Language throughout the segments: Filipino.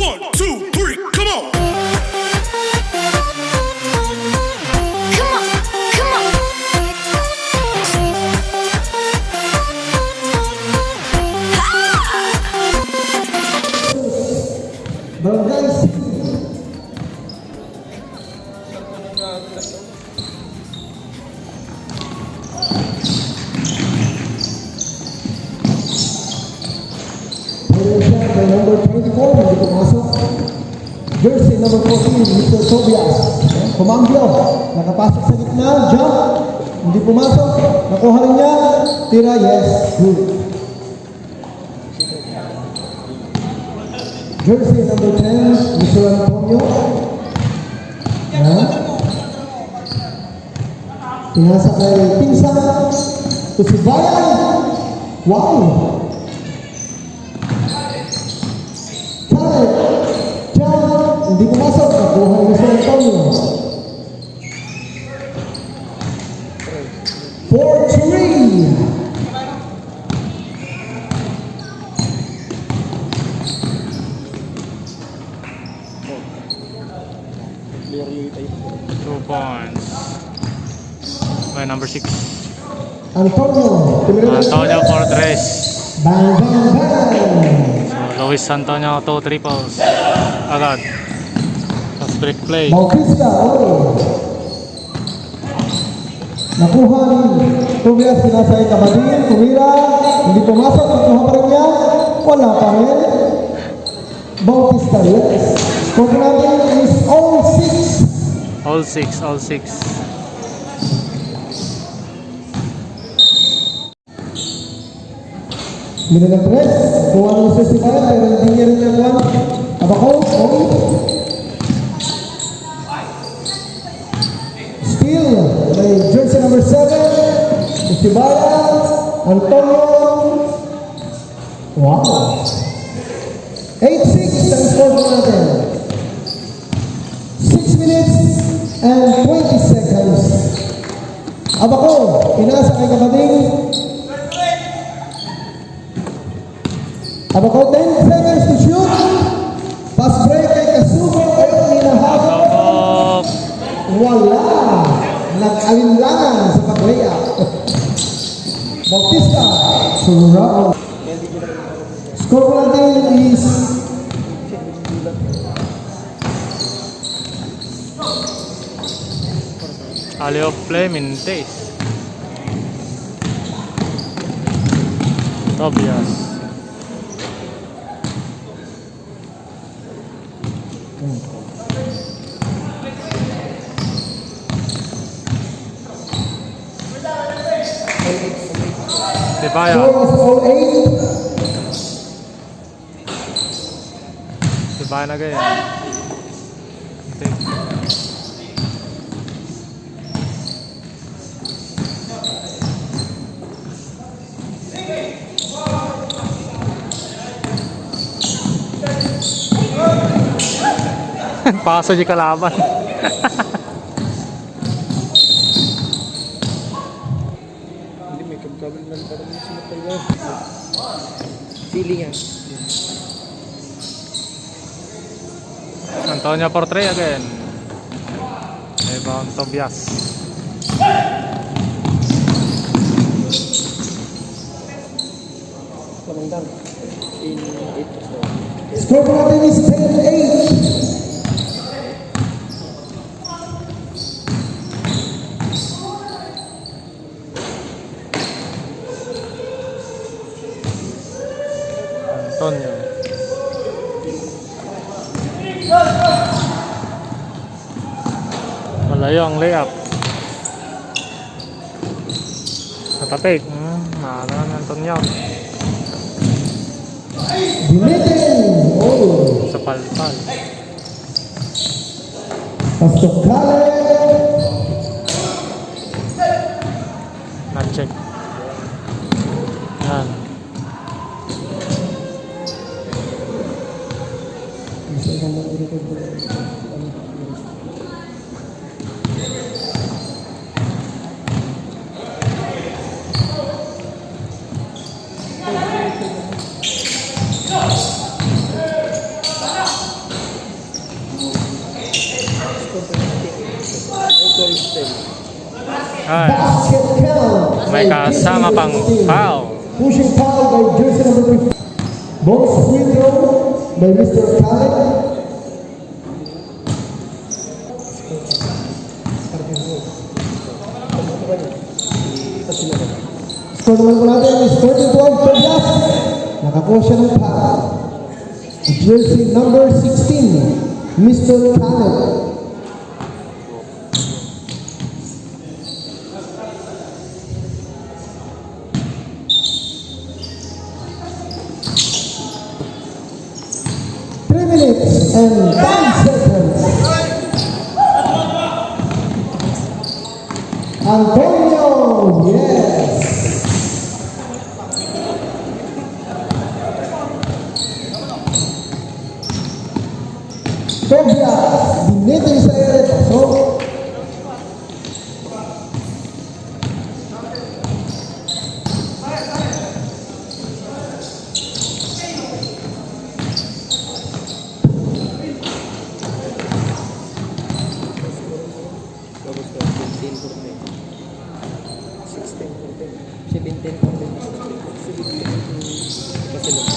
1, 2, 3, come on. Come on, come on. Barangay number 24, hindi pumasok. Jersey number 14, Mr. Tobias. Kumambyo, nakapasok sa gitna, jump, hindi pumasok. Nakuha rin niya, tira, yes, good. Jersey number 10, Mr. Antonio. Pinasa kay Pinsan, to si Bayan. Wow! Hindi pumasok, nakuha ni Mr. Antonio. 4-3. Two points by number 6. Antonio Fortress. Bang, bang, bang. So Luis Antonio 2 triples agad sa split play. Bautista, nakuha ni Tobias, pinasay Kabadin, tumira, hindi pumasok, nakuha pa rin niya, wala pa rin. Bautista, yes. Score natin is all 6. All six. Minanang press, kuha ng sisipayan, pero hindi niya rin nakuha. Abako, Steal, may jersey number 7, Sisibayan, Antonio. Wow. 8-6 ang score natin. 6 minutes and 20 seconds. Abako, pinasa kay Kabading. Abako, 10 seconds to shoot. Pass break kay Kasubo. Ayun, hinahawak. Wala. Nag-alinlangan sa pag-layup. Bautista. Surround. Score ko natin is Alley of play, Mintes. Tobias. Tibaya. score is all 8. Tibaya na ganyan. Paso di kalaban. Hindi may kabel lang para mo sinapal na. Feeling yan. Antonio Portray again. Rebound Tobias. Kamandang. In 8. Score ko natin is 10-8. Antonio. Malayo ang layup. Natapik. Mahalo ng Antonio. Binitin. Oh. Sa palpal. Pastor Kale. Na-check. Yan. Ay, Basket count. may kasama pang foul. Pushing foul by jersey number 15. Bonus free throw by Mr. Khaled. Score naman po natin is 32 Tobias. Nakakuha siya ng foul. Jersey number 16, Mr. Khaled. Minutes and 10 seconds. Antonio, yes. Tobias, dinito sa ere, pasok. Tapos 15 for 10. 16 for 10. 17 for 10. 17 kasi lang.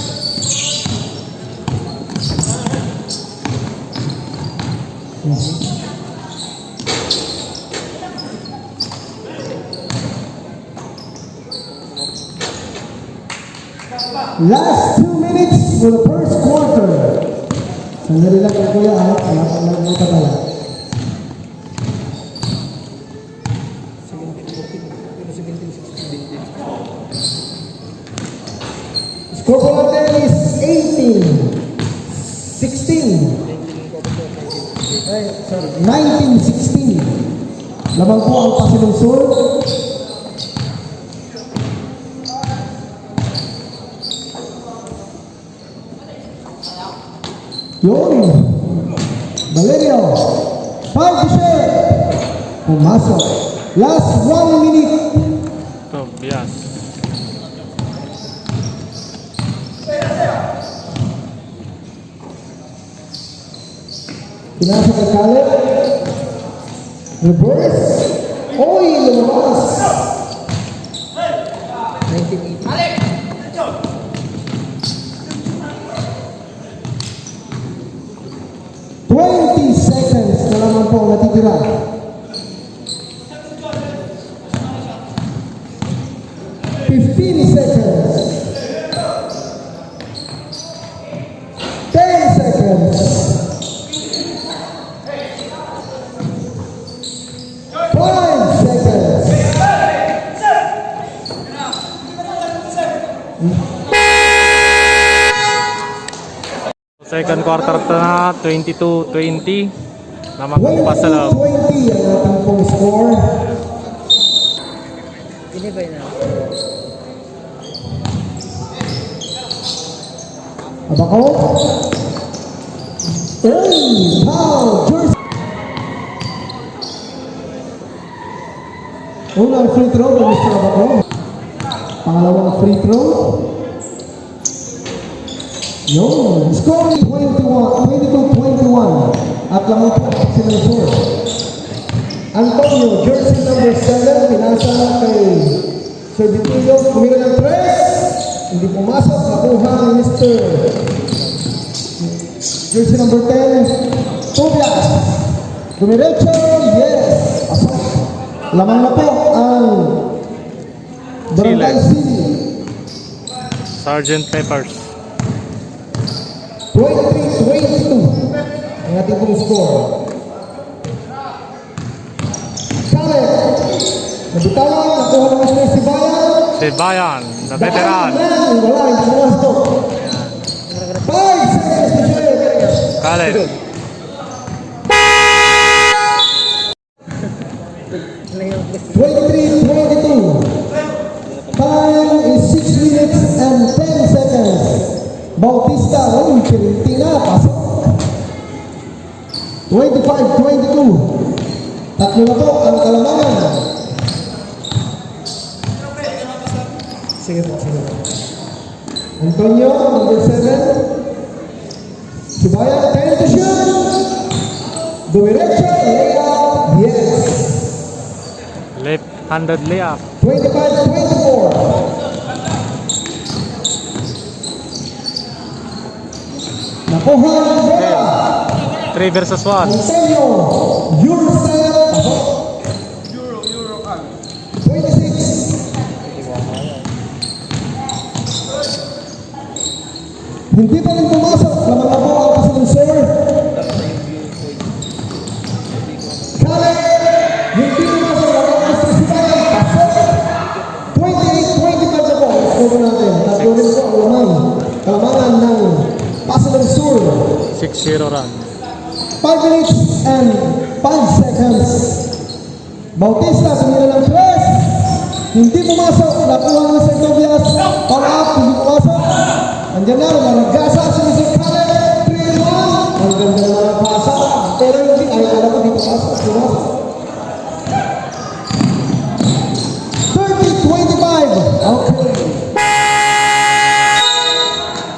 Last 2 minutes for the first quarter. Sandali lang yung kuya, ha? Kaya pa lang mo ka pala. 17 Score po natin is 19-16. Lamang po ang pasilunsur. Yun. Valerio. 5 to share. Pumasok. Last 1 minute. Tobias. Pinasa kay Khaled. Reverse. Oy, lumabas. 1980. 20 seconds na naman po ang natitira. Seconds. 10 seconds. 5 seconds. Second quarter na 22-20 na magpupas sa loob. 20 ang ating pong score. Inibay na. Abako. Early foul. Jersey. Unang free throw by Mr. Abako. Pangalawang free throw. Yun. Scoring 22-21. At lamang po sinang score. Antonio, jersey number 7. Pinasa kay Sir Vitilio. Kumira ng 3. Hindi pumasok. Nakuha ni Mr. Jersey number 10. Tobias. Dumiretso. Yes. Pasok. Lamang na po ang Barangay City. Sergeant Peppers. 23-22 ang ating pong score. Khaled, nabitawan, nakuha ng Mr. Sibayan. Si Bayan, the veteran. Daan lang, wala, hindi pumasok. 5 seconds to share. Khaled. Ano yung 23-22. Time is 6 minutes and 10 seconds. Bautista, oh, kirinti na, pasok. 25-22. Tatlo na po ang kalamangan. Sige po, sige po. Antonio, number 7. Sibayan, 10 to shoot. Dumiretso, layup, yes. 100 layup. 25-24. Nakuha ng bola. 3 versus 1. Antonio, your style. 26. Hindi pa rin pumasok. Lamang na po ang pasalensor. Kale, hindi pumasok. Lamang ang Sibayan. Pasok. 28-25 na po. Score natin. Natuloy po ang lamang. Kalamangan ng pasalensor. 6-0 run. 5 minutes and 5 seconds. Bautista, tumira ng press. Hindi pumasok. Nakuha ng Mr. Tobias. Power up, hindi pumasok. Andiyan na, malagasa si Mr. Caleb. 3-1. Ang ganda naman ang pasa. Pero hindi, ay alam ko, hindi pumasok. Pumasok. 30-25. Okay.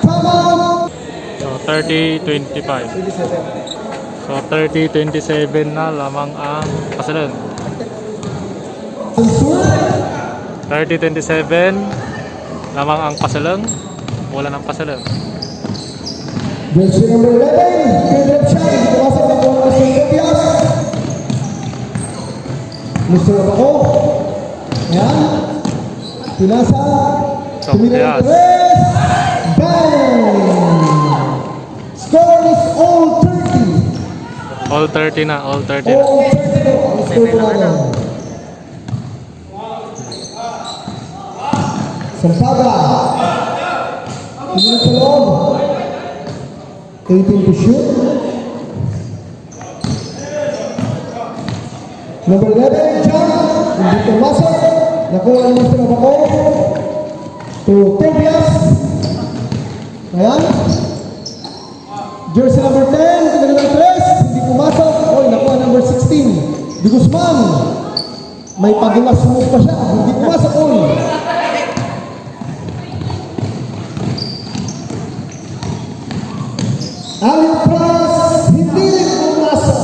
Come on. So 30-25. 27. So 30-27 na lamang ang Pasalon. Sensor. 30-27 lamang ang Pasalon. Wala ng Pasalon. Jersey number 11, Caleb Shai, pumasok na po ng Mr. Tobias. Mr. Abaco. Ayan. Pinasa. Tumira ng Tobias. tres. Bang! Score is all 30. All 30 na, all 30 na. All 30 po ang score po natin. Sampaga. Tumira sa loob. 18 to shoot. Number 11, John. Hindi pumasok. Nakuha ng Mr. Abaco. To Tobias. Ayan. Jersey number 10, tumira ng tres. Hindi pumasok. Oy, nakuha number 16. Di Guzman. May pagilas move pa siya. Hindi pumasok. Oy. Alvin Pras, hindi rin pumasok.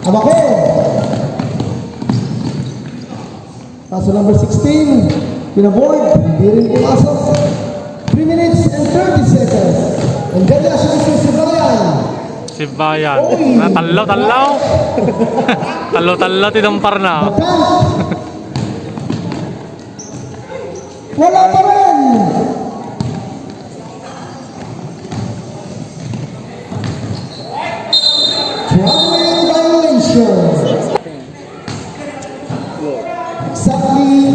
Abaco. Paso number 16, pinaboard, hindi rin pumasok. 3 minutes and 30 seconds. And then na si Mr. Sibayan. Sibayan. Oy! Talo. Talo, tinampar na. Bakan. Wala pa rin. Traveling violation. Exactly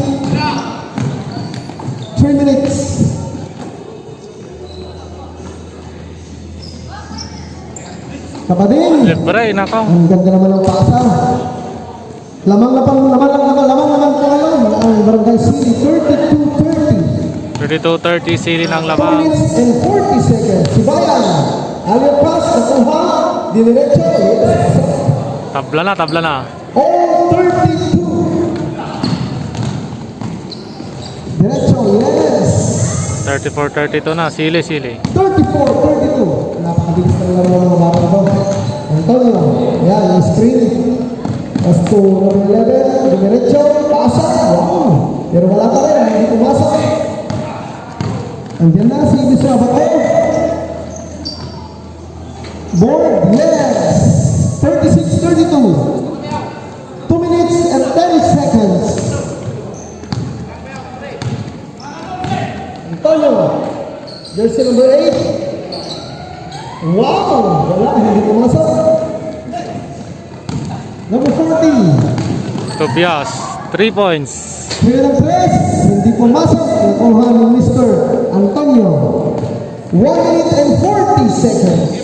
3 minutes. Kapadin. Libre, nako. Ang ganda naman ng pasa. Lamang po ngayon. Ang Barangay City, 32-30. 32-30 sili ng 2 lamang. minutes and 40 seconds. Sibayan. Alion Pass, nakuha. Diniretso. Yes. Tabla na. All 32. Diretso, yes. 34-32 na, sili. 34-32. Napakabilis talaga ng mga bata ito. Antonio. Ayan, yung screen. As to number 11, Diniretso. Pasok. Wow. Pero wala pa rin. Hindi pumasok. Andiyan na si Mr. Abaco. Board, yes. 36-32. 2 minutes and 10 seconds. Antonio. Jersey number 8. Wow! Wala, hindi pumasok. Number 40. Tobias, 3 points. Three ng tres. Hindi pumasok. Nakuha ng Mr. Antonio. 1 minute and 40 seconds.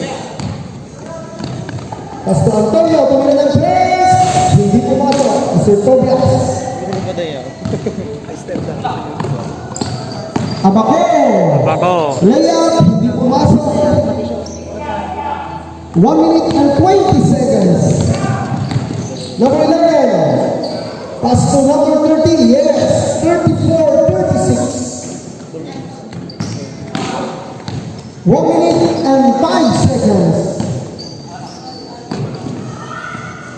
Pastor Antonio, tumira ng tres. Hindi pumasok. Mr. Tobias. Ano ba tayo? I step down. Abaco. Bako. Layup. Hindi pumasok. 1 minute and 20 seconds. Number 11. Pass to number 30. Yes. 34-36. 1 minute and 5 seconds.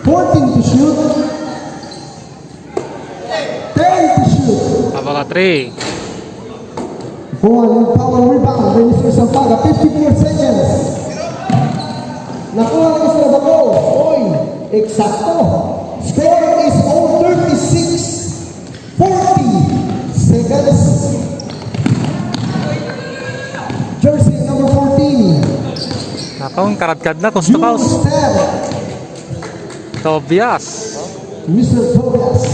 14 to shoot. 3. Ball and power rebound by Mr. Sampaga. 54 seconds. Nakuha ni Mr. Bago. Oy, eksakto. Score is all 36. 40 seconds. Jersey number 14. Nakong karadkad na coast to coast. Step. Tobias. Mr. Tobias.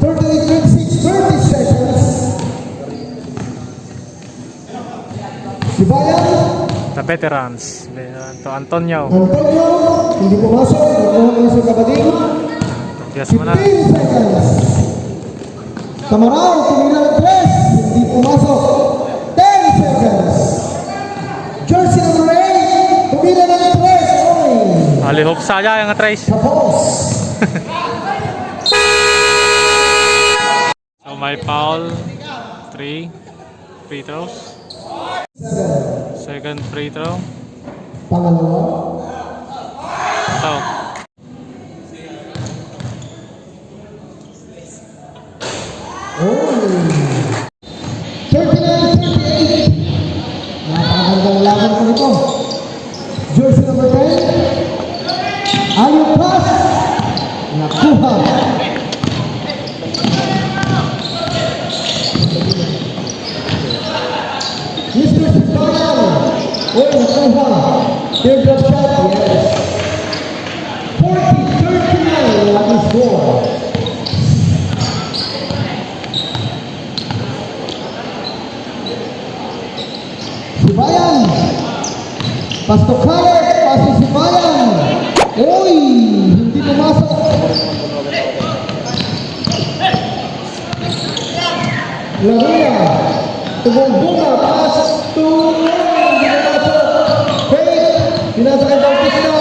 38, 26, 30 seconds. Sibayan. The veterans. To Antonio. Antonio. Hindi pumasok. Nakuha ni Mr. Kabating. Tobias mo na. 15 seconds. Tamarao. Tumira ng 3. Hindi pumasok. 10 seconds. Jersey number 8. Tumira ng 3. Oy. Alihop saja yang nge-trace. Tapos. So may foul. 3 free throws. 7. Second free throw. Pangalawa. So, Oh. 39-38. Napakagandang laban ko nito. Jersey number 10. Ayun pass. Nakuha. Mr. Sibayan. Oy, nakuha. Teardrop shot. Yes. 40-39. Lucky score. Sibayan. Pastor Khaled. Pasi Sibayan. Uy, hindi pumasok. Laguna. Tubong bunga. Pass to hindi pumasok. Wait. Pinasa kay Bautista.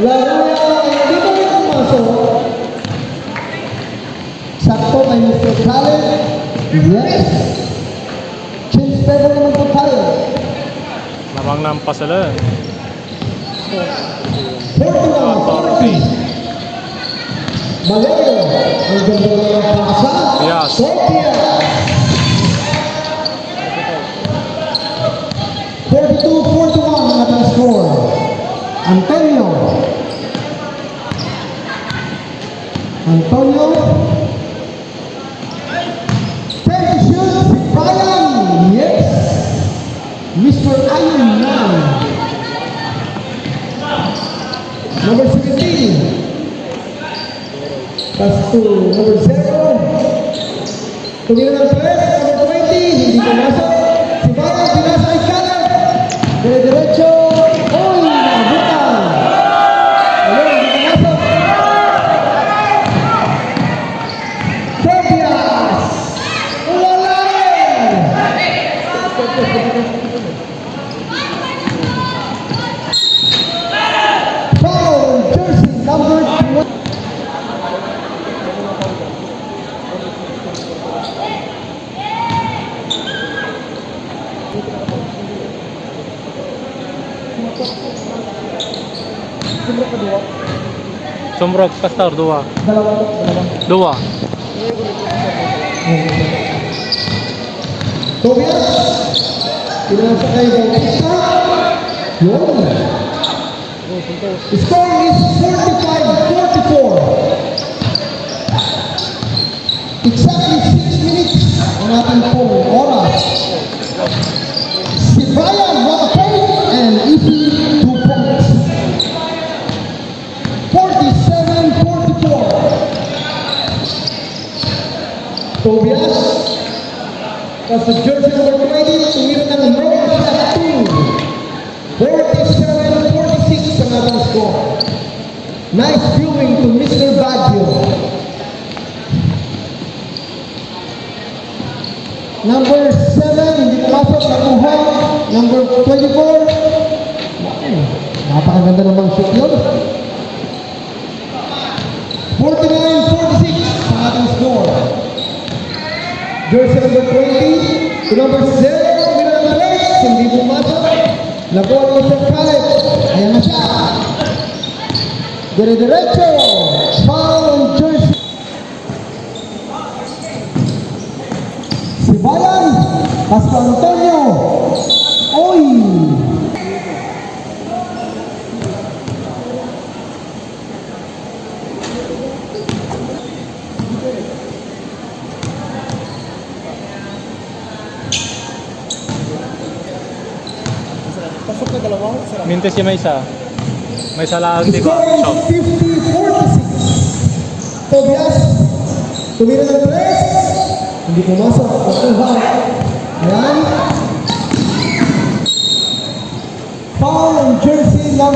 Laguna. Hindi pa rin pumasok. Sakto kay Mr. Khaled. Yes. Change favor naman po tayo. lamang ng pasalan. 41, 40. Valero, ang ganda ng pasa. Yes. Sofia. 42-41 ang ating score. Antonio. Antonio. Tension, Sibayan. Yes. Mr. Iron Man. Number 17. Pass to number 0. Tumira ng press, number 20. Hindi pumasok. Sibayan, pinasa ay kanan. Dire-diretso. Uy, naabutan. Ayun, hindi pumasok. Tobias. Wala rin. Foul, jersey number 20. Sumrok pastor dua. Dua. Tobias. Pinasa kay Bautista. Yun. The score is 45-44. Exactly 6 minutes ang ating pong oras. Sibayan, 1 point, and Ifi, 2 points. 47-44. Tobias. That's the jersey number 20. Tumira ng roll shot 2. 47-46 ang ating score. Nice viewing to Mr. Baggio. Number 7, hindi pumasok, nakuha. Number 24. Napakaganda namang shoot yun. 49-46 ang ating score. Jersey number 20. To number 0, Milan Reyes, hindi pumasok. Nakuha ni Mr. Khaled. Ayan na siya. Dire-diretso. Foul on jersey. Pasco Antonio. Oy! Pasok na dalawang, sarap. Mintes si Maysa. May salaan di ko. Score is Shot. 50-46. Tobias, tumira ng press. Hindi pumasok. Nakuha. Ayan. Foul ang jersey ng...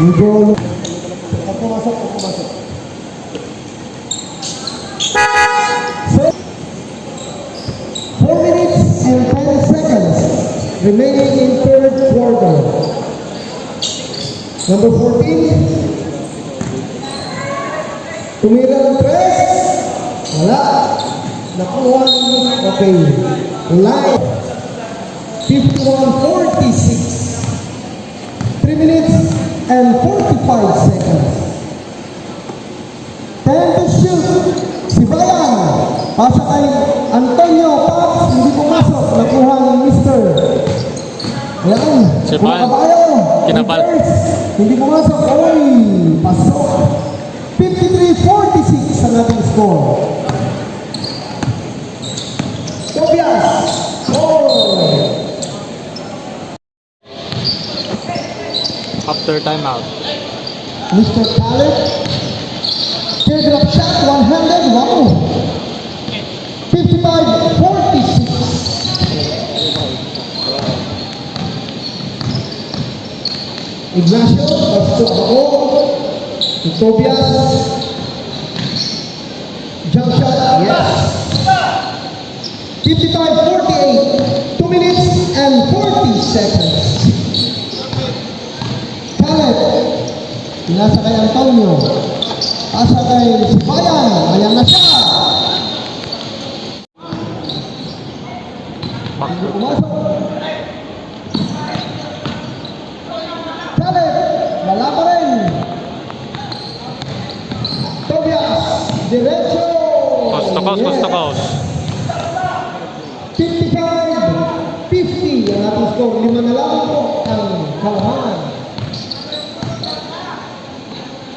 Medyo... Pag pumasok, pag pumasok. So, 4 minutes and 10 seconds remaining in third quarter. Number 14. Tumira ng press. Wala. Nakuha ng okay. Line. 51-46. 3 minutes and 45 seconds. 10 to shoot. Sibayan. Pasa kay Antonio Paps. Hindi pumasok. Nakuha ng Mr. Ayan. Sibayan. Kabayo. Kinapal. Hindi pumasok. Oy. Pasok. 53-46 ang ating score. Tobias. Oh. After timeout. Mr. Khaled. Teardrop shot. One-handed. Wow. 55-46. Ignacio. Pasok ako. Tobias. Jump shot. Yes. 55-48. 2 minutes and 40 seconds. Khaled. Nasa kay Antonio. Asa kay Sibayan. Ayan na siya. Hindi pumasok. Khaled. Wala pa rin. Tobias. Diretso. Coast to coast, coast to coast. 55-50 ang ating score. 5 na lang po ang kalamangan.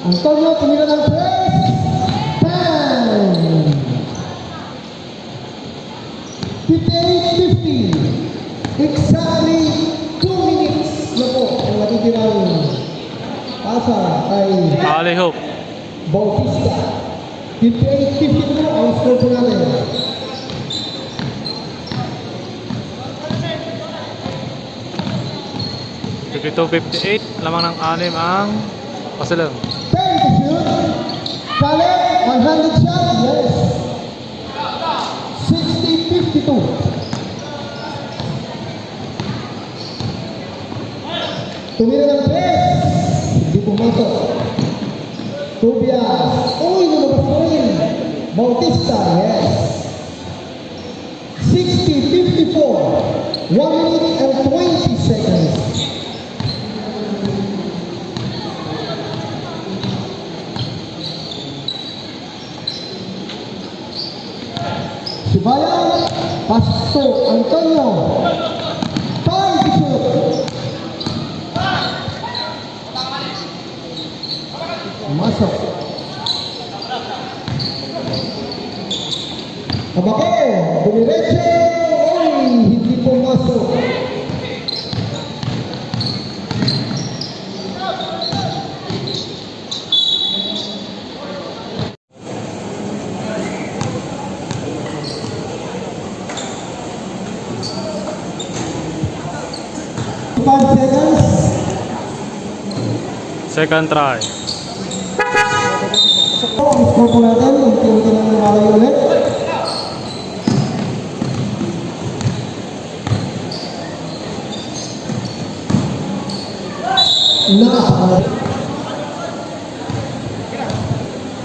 Antonio, tumira ng press. 10. 58-50. Exactly 2 minutes na po ang natitirang pasa kay Ali Hope. Bautista. 58-50 po ang score po natin. Ito 58. Lamang ng 6 ang Pasalang. 10 to shoot. Khaled, one-handed shot. Yes. 60-52. Tumira ng press. Hindi pumasok. Tobias. Uy, lumabas pa rin. Bautista. Yes. 60-54. 1 minute and 20 seconds. Sibayan, Pasco Antonio. 5 to shoot. Masuk. Abako, dumiretso. Oy, hindi pumasok. Seconds. Second try. Ang score po natin, unti-unti nang lumalayo ulit.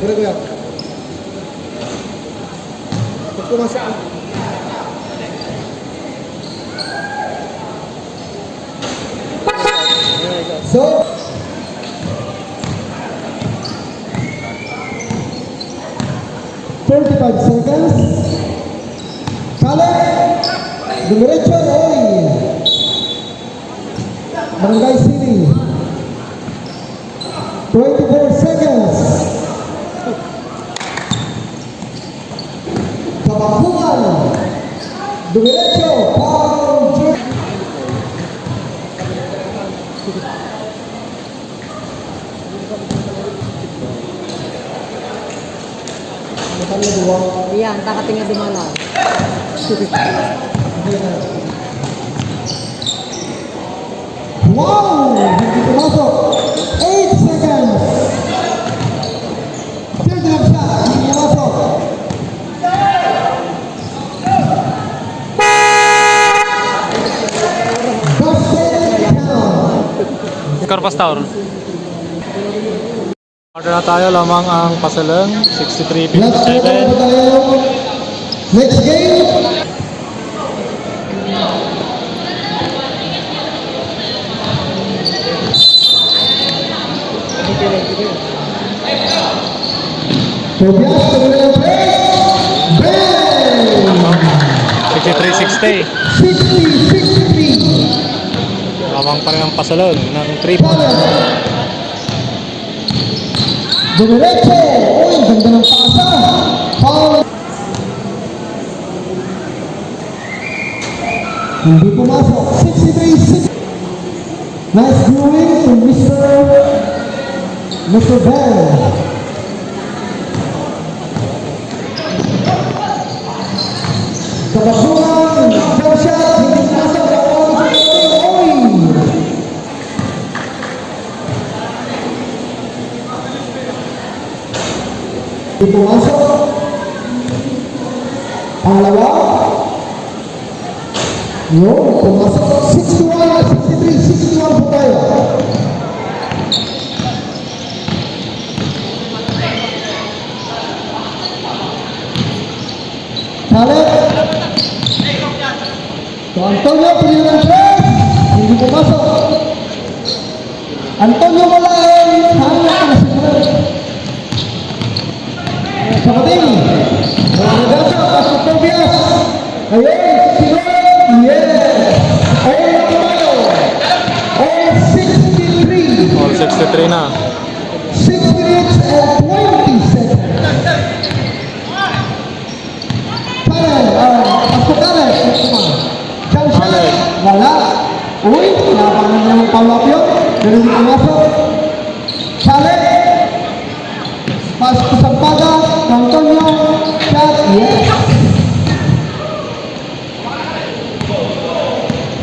Kuya. Pag pumasok. So, thirty 35 seconds. Caleb, dumiretso, oy. Barangay City. 24 seconds. Kabakuan, dumiretso, Paul J. Iya, entah katanya di mana. Wow, begitu masuk. 8 seconds. Third jump shot, begitu masuk. Basket count. Skor Pastor. Order na tayo, lamang ang Pasaleng, Let's go 63-57. tayo. Next game. Tobias, kemudian play. Bang! 63-60. 60-63. Lamang pa rin ang Pasaleng ng 3 points. Dumiretso. Uy, ganda ng pasa. Foul. Hindi pumasok. 63-60. Nice viewing to Mr. Bell. Kabasungan, jump shot, hindi pumasok. Oy! Hindi pumasok. Pangalawa. Yun, pumasok. 61-63, 61 po tayo. Caleb. So Antonio, pilihan ng press. Hindi pumasok. Antonio Malain, hanap na si Fred. Kapating. Nagasa, pasok Tobias. Ayun, si Fred. Yes. Ayun ang tumayo. All 63. All 63 na. 6 minutes and 20 seconds. Karen, pasok Karen. Jump shot. Wala. Uy, napangan niya ng follow-up yun. Ganun yung pumasok. Challenge. Pasok sa Sampaga. Antonio. Shot. Yes.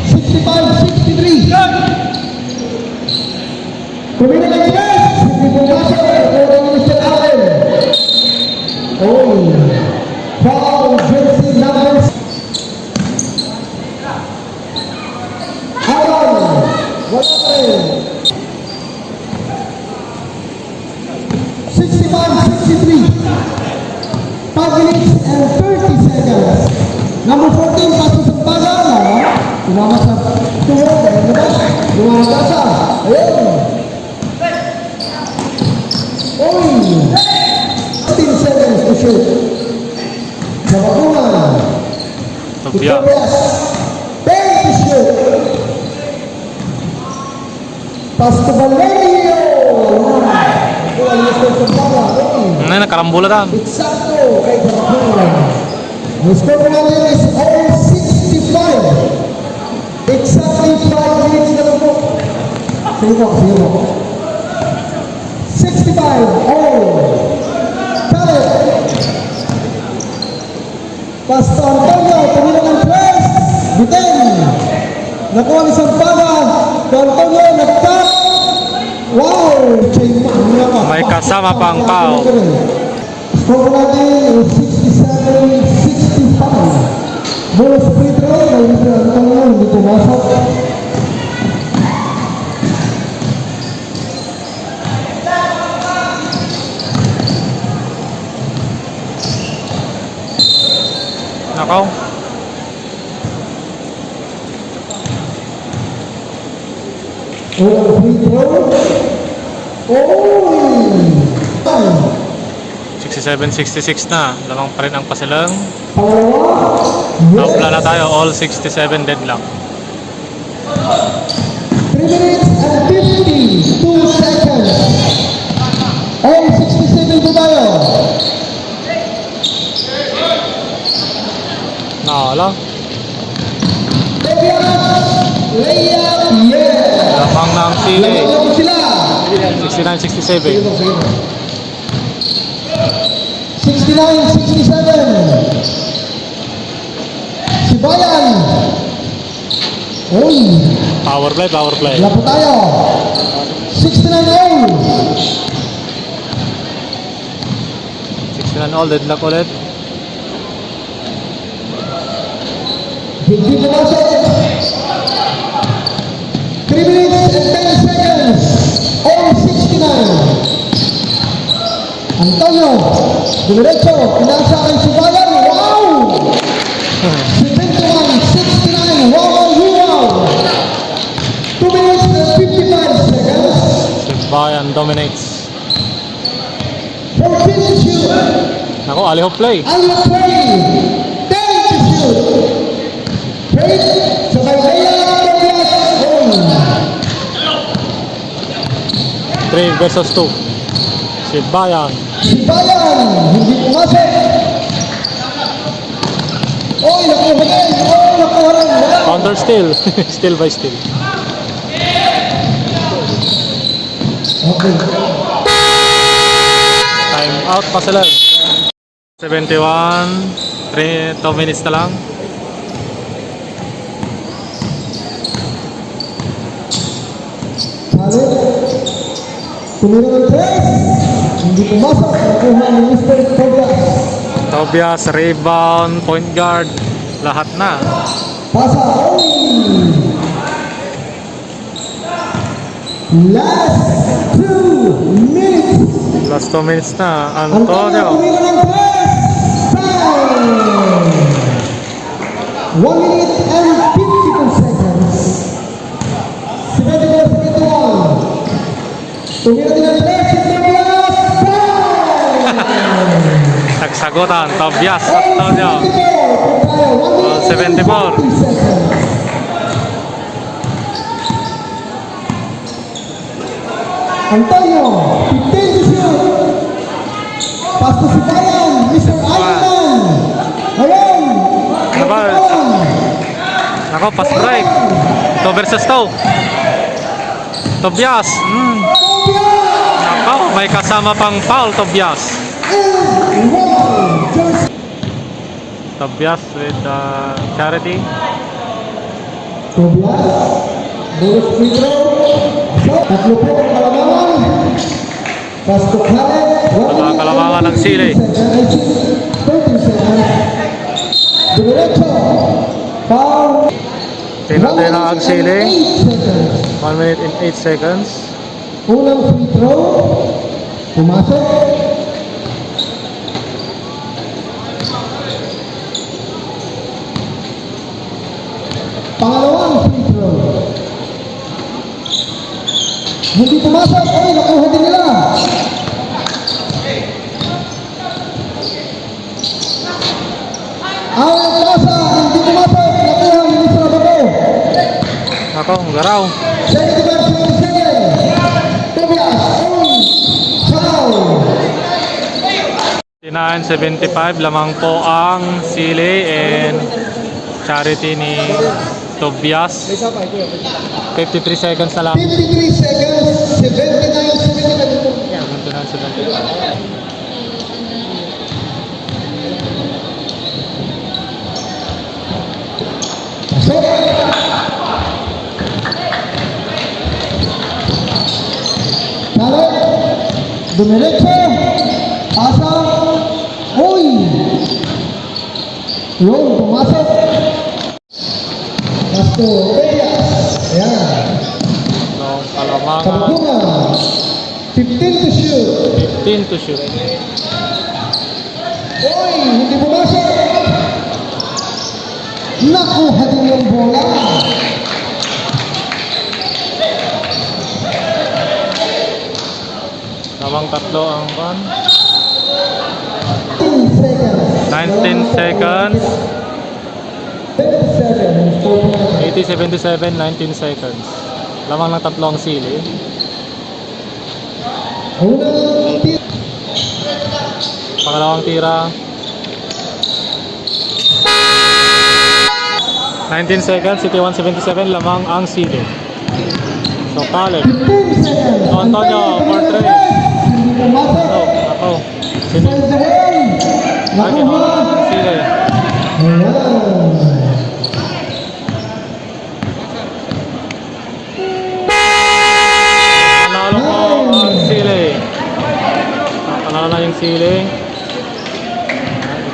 65-63. Kumina ng yes. Hindi pumasok. Ito ang Mr. Allen. Oh. Foul jersey number 6. Allen. Wala pa rin. 65-63. 5 minutes and 30 seconds. Number 14, pasok sa Paga. Tumama sa tuho. Lumagasa. Ayun. Oy. 15 seconds to shoot. Kabakungan. Tobias. Tobias. 10 to shoot. Pastor Valerio. Ito ang Mr. Sampaga. Ano, nakarambola na. Eksakto kay Kabakungan. Ang score natin is all 65. Exactly 5 minutes na lang po. Sige po. 65 all. Caleb. Pastor Antonio, tumila ng press. Bitin. Nakuha ni Sampaga. Antonio, nag-tap. Wow! May kasama pang pao. Score natin is 67-65. Bonus free throw. May Mr. Antonio, hindi pumasok. Nakaw. Free throw. Oh! 67-65. 67-66 na. Lamang pa rin ang pasilang. Pangalawa. Tabla na tayo. All 67 deadlock. 3 minutes and 52 seconds. All 67 po tayo. Nakala. Tobias, layup, yeah. Lamang na ang sili. Lamang sila. 69-67. 69-67. Si Bayan. Uy, Power play, power play. wala po tayo. 69 all. 69 all, deadlock ulit. Hindi pumasok. 3 minutes and 10 seconds. All 69. Antonio, dumiretso, pinasa kay si Bayan. Wow! 71-69. Wow! 2 minutes and 55 seconds. Bayan dominates. 14 to shoot. Nako, alley-oop play. I will play. 10 to shoot. Great. Sabay layup, Tobias. Goal. 3 versus 2. Si Bayan. Si Bayan, hindi pumasok. Oy, nakuha rin. Oy, nakuha rin. Wala. Counter steal. Steal by steal. Okay. Time out pa sila. 71. 2 minutes na lang. Sali. Tumira ng 3. Hindi pumasok. Nakuha ni Mr. Tobias. Tobias, rebound, point guard. Lahat na. Pasa. Oy. Last 2 minutes. Last 2 minutes na. Antonio Antonio. tumira ng 3. Time. 1 minute and 52 seconds. 74 seconds on. Tumira din ang 3. Si Tobias. Time. Nagsagutan. Tobias, Antonio. 74. Antonio, 15 to shoot. Pass to si Bayan, Mr. Ironman. Ayun. Nabal. Nako, pass break. 2 versus 2. Tobias. Nako, may kasama pang foul, Tobias. Tobias with Charity. Tobias, bonus free throw. Tatlo po ang kalamangan. Pass to Khaled. Mga kalamangan ng sili. 30 seconds. Diretso. Foul. Pinatay na ang sili. 8 seconds. 1 minute and 8 seconds. Unang free throw. Pumasok. Pangalawang free throw. Hindi pumasok. Ay, nakuha din nila. Ang pasa, hindi pumasok. Nakuha ni Mr. Bato. Nako, garaw. 75 seconds. Tobias. Oy. Foul. 59-75. Lamang po ang sili and Charity ni Tobias. 53 seconds na lang. 53 seconds. 79-75. 79-75. Pasok. Khaled. Dumiretso. Pasa. Uy. Yun, pumasok. Pasto. Tobias. Ayan. Long kalamangan. Kabungan. 15 to shoot. 15 to shoot. Uy, hindi pumasok. Nakuha din yung bola. Lamang tatlo ang pan. seconds. 19 seconds. 77. 80-77, 19 seconds. Lamang ng tatlong sili. Unang tira. Pangalawang tira. 19 seconds, 81-77, lamang ang sili. So, Caleb. 15 seconds. So, Antonio, for 3. Hindi pumasok. Ako. Sino? By the way, Ay, nakuha. ang sili. Ayan. Panalo ko ang sili. Panalo na yung sili.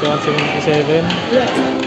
81-77.